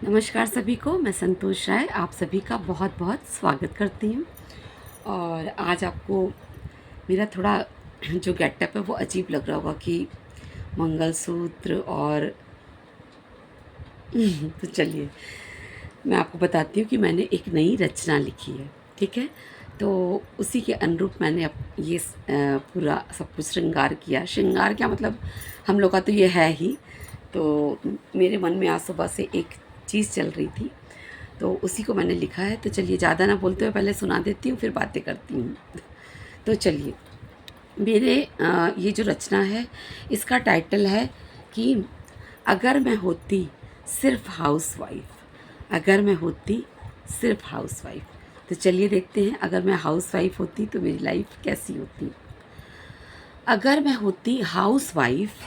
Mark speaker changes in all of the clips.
Speaker 1: नमस्कार सभी को। मैं संतोष राय आप सभी का बहुत बहुत स्वागत करती हूँ। और आज आपको मेरा थोड़ा जो गेटअप है वो अजीब लग रहा होगा कि मंगलसूत्र और तो चलिए मैं आपको बताती हूँ कि मैंने एक नई रचना लिखी है। ठीक है, तो उसी के अनुरूप मैंने ये पूरा सब कुछ श्रृंगार किया। श्रृंगार क्या मतलब, हम लोग का तो ये है ही। तो मेरे मन में आज सुबह से एक चीज़ चल रही थी, तो उसी को मैंने लिखा है। तो चलिए ज़्यादा ना बोलते हुए पहले सुना देती हूँ, फिर बातें करती हूँ। तो चलिए, मेरे ये जो रचना है इसका टाइटल है कि अगर मैं होती सिर्फ हाउसवाइफ। अगर मैं होती सिर्फ हाउसवाइफ। तो चलिए देखते हैं, अगर मैं हाउसवाइफ होती तो मेरी लाइफ कैसी होती। अगर मैं होती हाउसवाइफ,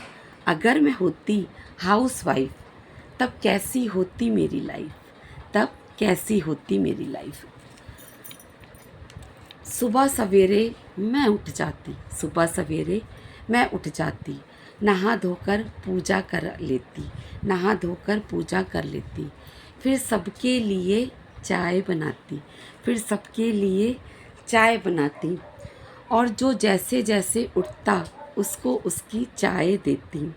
Speaker 1: अगर मैं होती हाउसवाइफ, तब कैसी होती मेरी लाइफ, तब कैसी होती मेरी लाइफ। सुबह सवेरे मैं उठ जाती, सुबह सवेरे मैं उठ जाती, नहा धोकर पूजा कर लेती, नहा धोकर पूजा कर लेती, फिर सबके लिए चाय बनाती, फिर सबके लिए चाय बनाती, और जो जैसे जैसे उठता उसको उसकी चाय देती।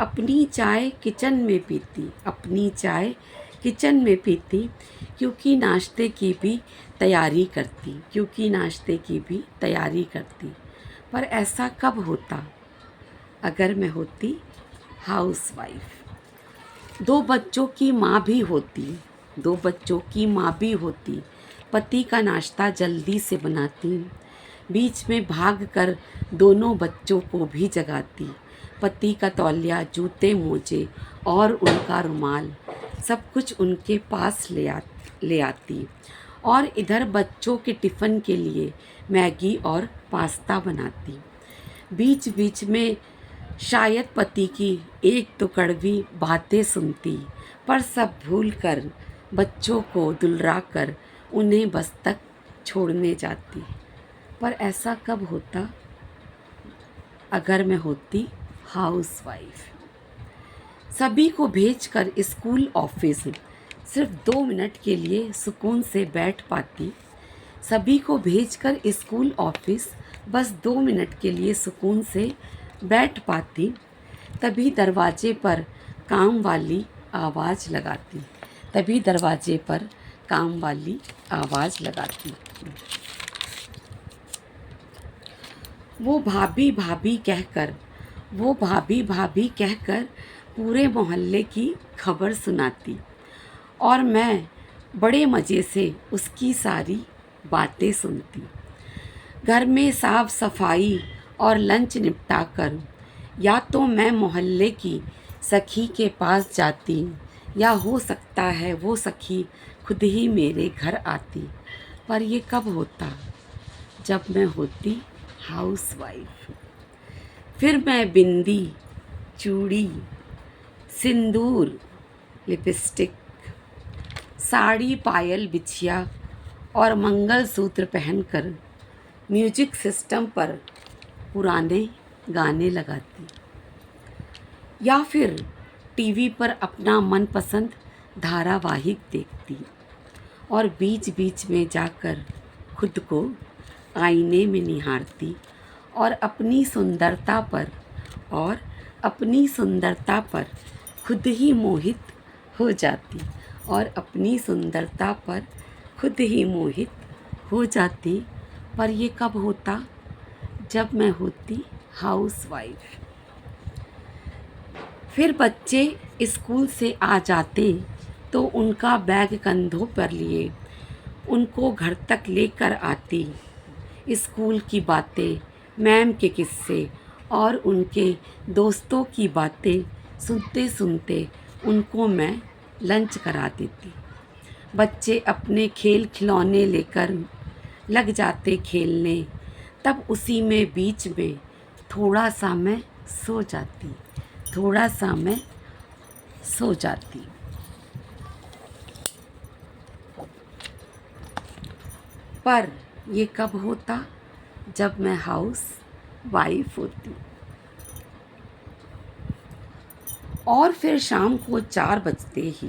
Speaker 1: अपनी चाय किचन में पीती, अपनी चाय किचन में पीती, क्योंकि नाश्ते की भी तैयारी करती, क्योंकि नाश्ते की भी तैयारी करती। पर ऐसा कब होता अगर मैं होती हाउसवाइफ। दो बच्चों की माँ भी होती, दो बच्चों की माँ भी होती, पति का नाश्ता जल्दी से बनाती, बीच में भाग कर दोनों बच्चों को भी जगाती, पति का तौलिया, जूते मोजे और उनका रुमाल सब कुछ उनके पास ले आती, और इधर बच्चों के टिफ़िन के लिए मैगी और पास्ता बनाती। बीच बीच में शायद पति की एक तो कड़वी बातें सुनती, पर सब भूल कर बच्चों को दुलरा कर उन्हें बस तक छोड़ने जाती। पर ऐसा कब होता अगर मैं होती हाउसवाइफ। सभी को भेजकर स्कूल ऑफिस सिर्फ 2 मिनट के लिए सुकून से बैठ पाती, सभी को भेजकर स्कूल ऑफिस बस 2 मिनट के लिए सुकून से बैठ पाती। तभी दरवाजे पर काम वाली आवाज़ लगाती, तभी दरवाजे पर काम वाली आवाज़ लगाती। वो भाभी भाभी कहकर, वो भाभी भाभी कहकर पूरे मोहल्ले की खबर सुनाती, और मैं बड़े मज़े से उसकी सारी बातें सुनती। घर में साफ सफाई और लंच निपटा कर या तो मैं मोहल्ले की सखी के पास जाती, या हो सकता है वो सखी खुद ही मेरे घर आती। पर ये कब होता जब मैं होती हाउसवाइफ। फिर मैं बिंदी, चूड़ी, सिंदूर, लिपस्टिक, साड़ी, पायल, बिछिया और मंगलसूत्र पहनकर म्यूजिक सिस्टम पर पुराने गाने लगाती, या फिर टीवी पर अपना मनपसंद धारावाहिक देखती, और बीच बीच में जाकर खुद को आईने में निहारती, और अपनी सुंदरता पर, और अपनी सुंदरता पर खुद ही मोहित हो जाती, और अपनी सुंदरता पर खुद ही मोहित हो जाती। पर ये कब होता जब मैं होती हाउसवाइफ। फिर बच्चे स्कूल से आ जाते तो उनका बैग कंधों पर लिए उनको घर तक लेकर आती। स्कूल की बातें, मैम के किस्से और उनके दोस्तों की बातें सुनते सुनते उनको मैं लंच करा देती। बच्चे अपने खेल खिलौने लेकर लग जाते खेलने, तब उसी में बीच में थोड़ा सा मैं सो जाती, थोड़ा सा मैं सो जाती। पर ये कब होता जब मैं हाउस वाइफ होती। और फिर शाम को 4 बजते ही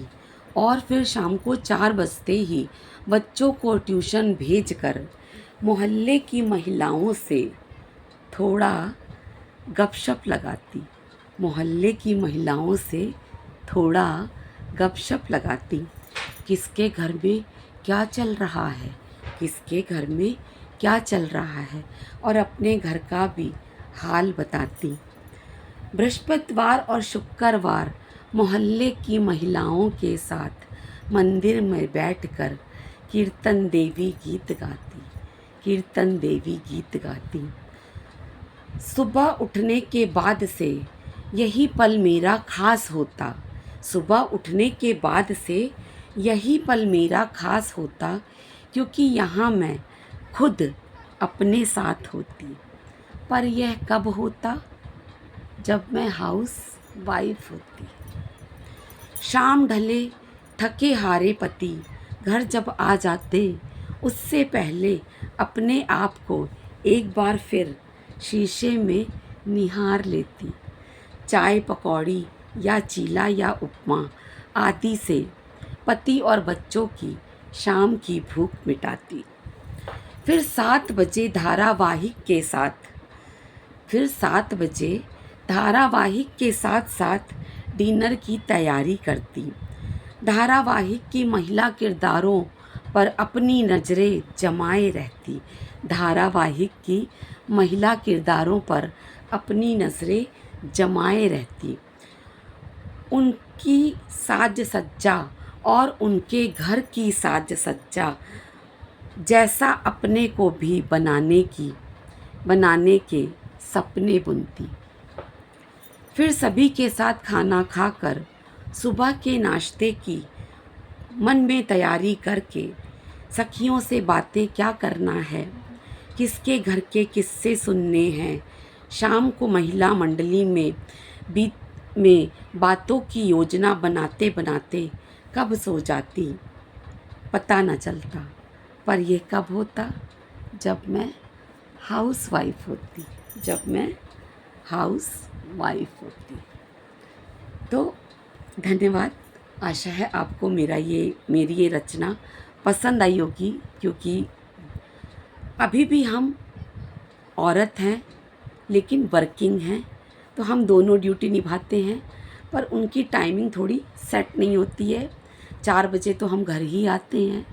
Speaker 1: और फिर शाम को 4 बजते ही बच्चों को ट्यूशन भेजकर मोहल्ले की महिलाओं से थोड़ा गपशप लगाती, मोहल्ले की महिलाओं से थोड़ा गपशप लगाती। किसके घर में क्या चल रहा है, किसके घर में क्या चल रहा है, और अपने घर का भी हाल बताती। बृहस्पतिवार और शुक्रवार मोहल्ले की महिलाओं के साथ मंदिर में बैठकर कीर्तन देवी गीत गाती, कीर्तन देवी गीत गाती। सुबह उठने के बाद से यही पल मेरा खास होता, सुबह उठने के बाद से यही पल मेरा खास होता, क्योंकि यहाँ मैं खुद अपने साथ होती। पर यह कब होता? जब मैं हाउस वाइफ होती। शाम ढले थके हारे पति घर जब आ जाते, उससे पहले अपने आप को एक बार फिर शीशे में निहार लेती। चाय पकौड़ी या चीला या उपमा आदि से पति और बच्चों की शाम की भूख मिटाती। फिर 7 बजे धारावाहिक के साथ साथ डिनर की तैयारी करती। धारावाहिक की महिला किरदारों पर अपनी नज़रें जमाए रहती, धारावाहिक की महिला किरदारों पर अपनी नज़रें जमाए रहती। उनकी साज सज्जा और उनके घर की साज सज्जा जैसा अपने को भी बनाने के सपने बुनती। फिर सभी के साथ खाना खाकर सुबह के नाश्ते की मन में तैयारी करके सखियों से बातें क्या करना है, किसके घर के किस्से सुनने हैं, शाम को महिला मंडली में बातों की योजना बनाते बनाते कब सो जाती पता न चलता। पर यह कब होता? जब मैं हाउस वाइफ होती, जब मैं हाउस वाइफ होती। तो धन्यवाद। आशा है आपको मेरी ये रचना पसंद आई होगी, क्योंकि अभी भी हम औरत हैं लेकिन वर्किंग हैं, तो हम दोनों ड्यूटी निभाते हैं, पर उनकी टाइमिंग थोड़ी सेट नहीं होती है। 4 बजे तो हम घर ही आते हैं,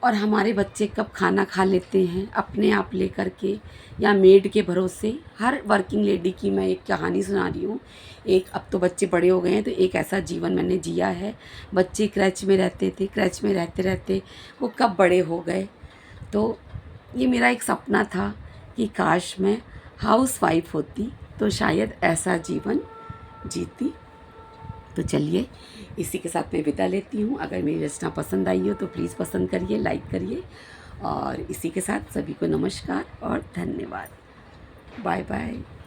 Speaker 1: और हमारे बच्चे कब खाना खा लेते हैं अपने आप लेकर के या मेड के भरोसे। हर वर्किंग लेडी की मैं एक कहानी सुना रही हूँ। एक, अब तो बच्चे बड़े हो गए हैं, तो एक ऐसा जीवन मैंने जिया है। बच्चे क्रैच में रहते थे, क्रैच में रहते रहते वो कब बड़े हो गए। तो ये मेरा एक सपना था कि काश मैं हाउस वाइफ होती तो शायद ऐसा जीवन जीती। तो चलिए, इसी के साथ मैं विदा लेती हूँ। अगर मेरी रचना पसंद आई हो तो प्लीज़ पसंद करिए, लाइक करिए, और इसी के साथ सभी को नमस्कार और धन्यवाद। Bye bye.